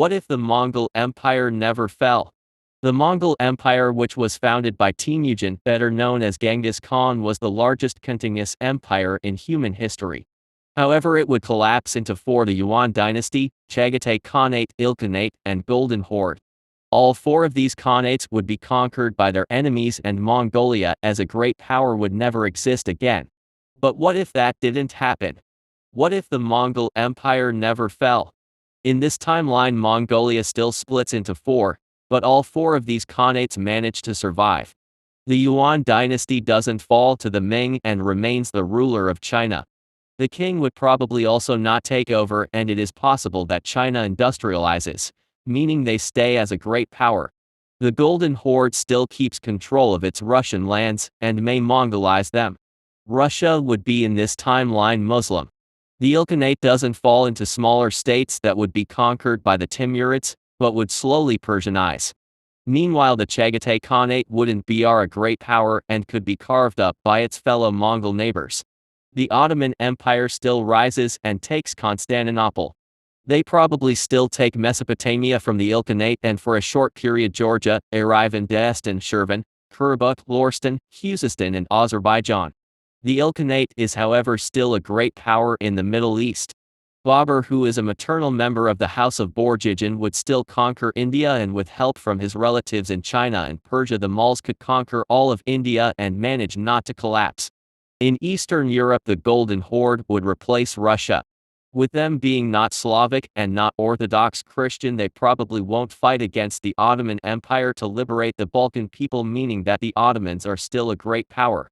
What if the Mongol Empire never fell? The Mongol Empire, which was founded by Temujin, better known as Genghis Khan, was the largest continuous empire in human history. However, it would collapse into four: the Yuan dynasty, Chagatai Khanate, Ilkhanate, and Golden Horde. All four of these khanates would be conquered by their enemies, and Mongolia as a great power would never exist again. But what if that didn't happen? What if the Mongol Empire never fell? In this timeline, Mongolia still splits into four, but all four of these khanates managed to survive. The Yuan dynasty doesn't fall to the Ming and remains the ruler of China. The king would probably also not take over, and it is possible that China industrializes, meaning they stay as a great power. The Golden Horde still keeps control of its Russian lands, and may Mongolize them. Russia would be in this timeline Muslim. The Ilkhanate doesn't fall into smaller states that would be conquered by the Timurids, but would slowly Persianize. Meanwhile, the Chagatai Khanate wouldn't be a great power and could be carved up by its fellow Mongol neighbors. The Ottoman Empire still rises and takes Constantinople. They probably still take Mesopotamia from the Ilkhanate, and for a short period Georgia, Erivan, Dagestan, Shirvan, Kurbuk, Lorestan, Khuzestan, and Azerbaijan. The Ilkhanate is, however, still a great power in the Middle East. Babur, who is a maternal member of the House of Borjigin, would still conquer India, and with help from his relatives in China and Persia, the Mughals could conquer all of India and manage not to collapse. In Eastern Europe, the Golden Horde would replace Russia. With them being not Slavic and not Orthodox Christian, they probably won't fight against the Ottoman Empire to liberate the Balkan people, meaning that the Ottomans are still a great power.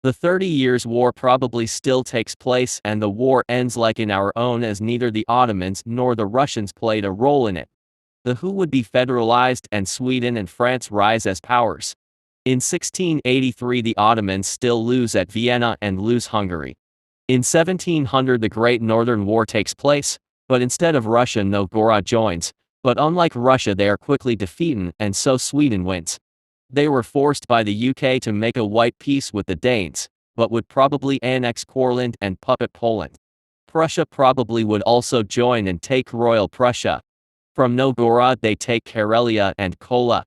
The 30 Years' War probably still takes place, and the war ends like in our own, as neither the Ottomans nor the Russians played a role in it. The WHO would be federalized, and Sweden and France rise as powers. In 1683, the Ottomans still lose at Vienna and lose Hungary. In 1700, the Great Northern War takes place, but instead of Russia, Novgorod joins, but unlike Russia, they are quickly defeated, and so Sweden wins. They were forced by the UK to make a white peace with the Danes, but would probably annex Courland and puppet Poland. Prussia probably would also join and take Royal Prussia. From Novgorod they take Karelia and Kola.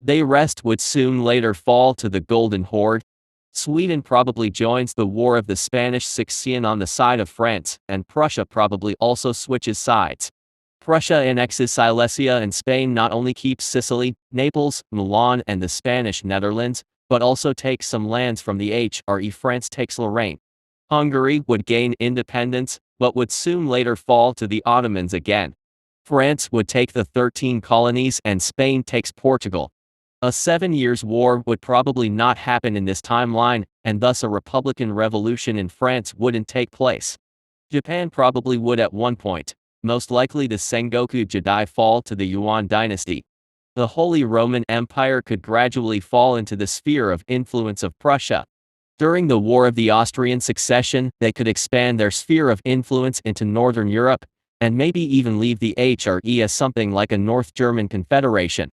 They rest would soon later fall to the Golden Horde. Sweden probably joins the War of the Spanish Succession on the side of France, and Prussia probably also switches sides. Prussia annexes Silesia, and Spain not only keeps Sicily, Naples, Milan, and the Spanish Netherlands, but also takes some lands from the HRE. France takes Lorraine. Hungary would gain independence, but would soon later fall to the Ottomans again. France would take the 13 colonies, and Spain takes Portugal. A 7 Years' War would probably not happen in this timeline, and thus a Republican revolution in France wouldn't take place. Japan probably would at one point. Most likely the Sengoku Jidai fall to the Yuan dynasty. The Holy Roman Empire could gradually fall into the sphere of influence of Prussia. During the War of the Austrian Succession, they could expand their sphere of influence into Northern Europe, and maybe even leave the HRE as something like a North German Confederation.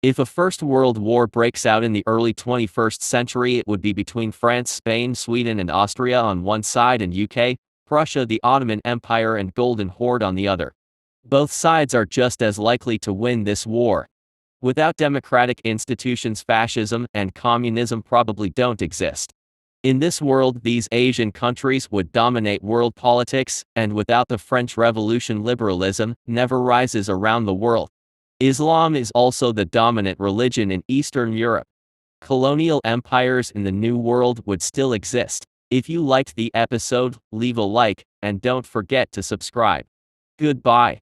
If a First World War breaks out in the early 21st century, it would be between France, Spain, Sweden, and Austria on one side, and UK, Prussia, the Ottoman Empire, and Golden Horde on the other. Both sides are just as likely to win this war. Without democratic institutions, fascism and communism probably don't exist. In this world, these Asian countries would dominate world politics, and without the French Revolution, liberalism never rises around the world. Islam is also the dominant religion in Eastern Europe. Colonial empires in the New World would still exist. If you liked the episode, leave a like, and don't forget to subscribe. Goodbye.